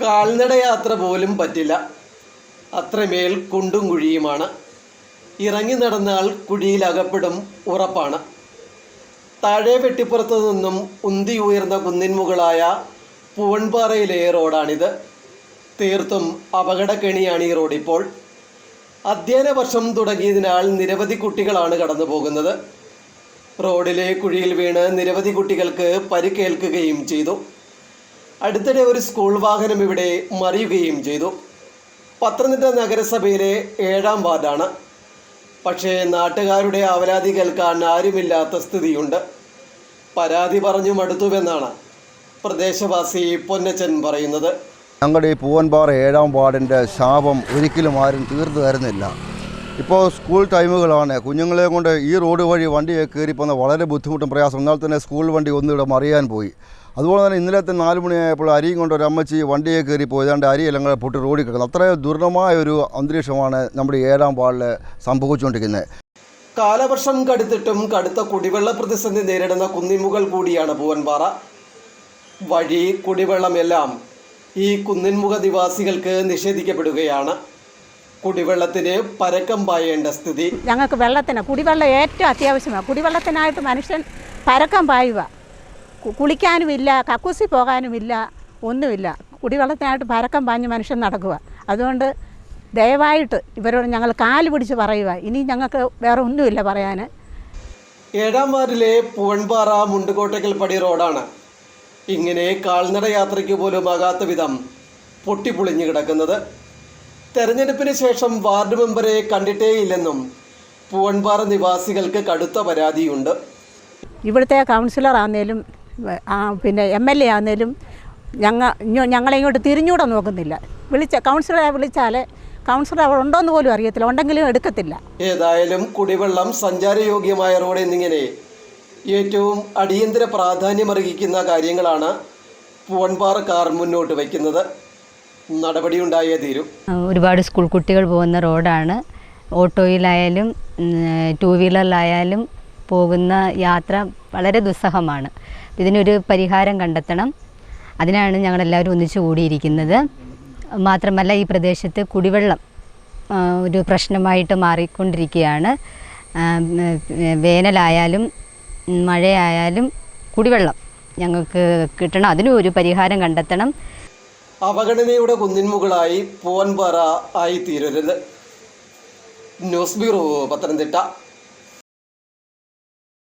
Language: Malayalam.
കാൽനടയാത്ര പോലും പറ്റില്ല. അത്രമേൽ കുണ്ടും കുഴിയുമാണ്. ഇറങ്ങി നടന്നാൽ കുഴിയിലകപ്പെടും ഉറപ്പാണ്. താഴെ വെട്ടിപ്പുറത്തു നിന്നും ഉന്തി ഉയർന്ന കുന്നിൻമുകളായ പൂവൻപാറയിലെ റോഡാണിത്. തീർത്തും അപകടക്കെണിയാണ് ഈ റോഡിപ്പോൾ. അധ്യയന വർഷം തുടങ്ങിയതിനാൽ നിരവധി കുട്ടികളാണ് കടന്നു പോകുന്നത്. റോഡിലെ കുഴിയിൽ വീണ് നിരവധി കുട്ടികൾക്ക് പരിക്കേൽക്കുകയും ചെയ്തു. അടുത്തിടെ ഒരു സ്കൂൾ വാഹനം ഇവിടെ മറിയുകയും ചെയ്തു. പത്തനംതിട്ട നഗരസഭയിലെ 7-ാം വാർഡാണ്. പക്ഷേ നാട്ടുകാരുടെ അവലാതി കേൾക്കാൻ ആരുമില്ലാത്ത സ്ഥിതിയുണ്ട്. പരാതി പറഞ്ഞു മടുത്തുവെന്നാണ് പ്രദേശവാസി പൊന്നച്ചൻ പറയുന്നത്. ഞങ്ങളുടെ ഈ പൂവൻപാറ 7-ാം വാർഡിൻ്റെ ശാപം ഒരിക്കലും ആരും തീർന്നു തരുന്നില്ല. ഇപ്പോൾ സ്കൂൾ ടൈമുകളാണ്. കുഞ്ഞുങ്ങളെ കൊണ്ട് ഈ റോഡ് വഴി വണ്ടിയെ കയറിപ്പോകുന്ന വളരെ ബുദ്ധിമുട്ടും പ്രയാസം. എന്നാൽ തന്നെ സ്കൂൾ വണ്ടി ഒന്നിവിടെ മറിയാൻ പോയി. അതുപോലെ തന്നെ ഇന്നലത്തെ 4 മണിയായപ്പോൾ അരിയും കൊണ്ട് ഒരു അമ്മച്ചി വണ്ടിയെ കയറിപ്പോയി. ഏതാണ്ട് അരിയെല്ലാം കൂടെ പൊട്ടി റോഡിൽ കിടക്കുന്നത്. അത്രയും ദുർണമായ ഒരു അന്തരീക്ഷമാണ് നമ്മുടെ 7-ാം വാർഡിൽ സംഭവിച്ചുകൊണ്ടിരിക്കുന്നത്. കാലവർഷം കടുത്തിട്ടും കടുത്ത കുടിവെള്ള പ്രതിസന്ധി നേരിടുന്ന കുന്നിൻമുകൾ കൂടിയാണ് പൂവൻപാറ. വഴി, കുടിവെള്ളമെല്ലാം ഈ കുന്നിൻമുഖ നിവാസികൾക്ക് നിഷേധിക്കപ്പെടുകയാണ്. കുടിവെള്ളത്തിന് പരക്കം പായേണ്ട സ്ഥിതി. ഞങ്ങൾക്ക് കുടിവെള്ളം ഏറ്റവും അത്യാവശ്യമാണ്. കുടിവെള്ളത്തിനായിട്ട് മനുഷ്യൻ പരക്കം പായുക. കുളിക്കാനുമില്ല, കക്കൂസി പോകാനുമില്ല, ഒന്നുമില്ല. കുടിവെള്ളത്തിനായിട്ട് പരക്കം പാഞ്ഞ് മനുഷ്യൻ നടക്കുക. അതുകൊണ്ട് ദയവായിട്ട് ഇവരോട് ഞങ്ങൾ കാല് പിടിച്ച് പറയുക. ഇനി ഞങ്ങൾക്ക് വേറെ ഒന്നുമില്ല പറയാൻ. 7-ാം വാർഡിലെ പൂവൻപാറ മുണ്ടുകോട്ടയ്ക്കൽ പടി റോഡാണ് ഇങ്ങനെ കാൽനട യാത്രയ്ക്ക് പോലും ആകാത്ത വിധം പൊട്ടിപ്പൊളിഞ്ഞു കിടക്കുന്നത്. തെരഞ്ഞെടുപ്പിന് ശേഷം വാർഡ് മെമ്പറെ കണ്ടിട്ടേയില്ലെന്നും പൂവൻപാറ നിവാസികൾക്ക് കടുത്ത പരാതിയുണ്ട്. ഇവിടുത്തെ കൗൺസിലർ ആണെങ്കിലും പിന്നെ MLA ആണെങ്കിലും ഞങ്ങളെ ഇങ്ങോട്ട് തിരിഞ്ഞൂടെ നോക്കുന്നില്ല. കൗൺസിലറെ വിളിച്ചാൽ കൗൺസിലർ അവിടെ ഉണ്ടോയെന്ന് പോലും അറിയത്തില്ല, ഉണ്ടെങ്കിലും എടുക്കത്തില്ല. ഏതായാലും കുടിവെള്ളം, സഞ്ചാരയോഗ്യമായ റോഡ് എന്നിങ്ങനെ ഏറ്റവും അടിയന്തര പ്രാധാന്യമർഹിക്കുന്ന കാര്യങ്ങളാണ് പൂവൻപാറക്കാർ മുന്നോട്ട് വയ്ക്കുന്നത്. നടപടിയുണ്ടായേ തീരും. ഒരുപാട് സ്കൂൾ കുട്ടികൾ പോകുന്ന റോഡാണ്. ഓട്ടോയിലായാലും 2 വീലറിലായാലും പോകുന്ന യാത്ര വളരെ ദുസ്സഹമാണ്. ഇതിനൊരു പരിഹാരം കണ്ടെത്തണം. അതിനാണ് ഞങ്ങളെല്ലാവരും ഒന്നിച്ചു കൂടിയിരിക്കുന്നത്. മാത്രമല്ല, ഈ പ്രദേശത്ത് കുടിവെള്ളം ഒരു പ്രശ്നമായിട്ട് മാറിക്കൊണ്ടിരിക്കുകയാണ്. വേനലായാലും മഴയായാലും കുടിവെള്ളം ഞങ്ങൾക്ക് കിട്ടണം. അതിനും ഒരു പരിഹാരം കണ്ടെത്തണം. അവഗണനയുടെ കുന്നിൻമുകളായി പൂവൻപാറ ആയിത്തീരരുത്. News bureau, Pathanamthitta.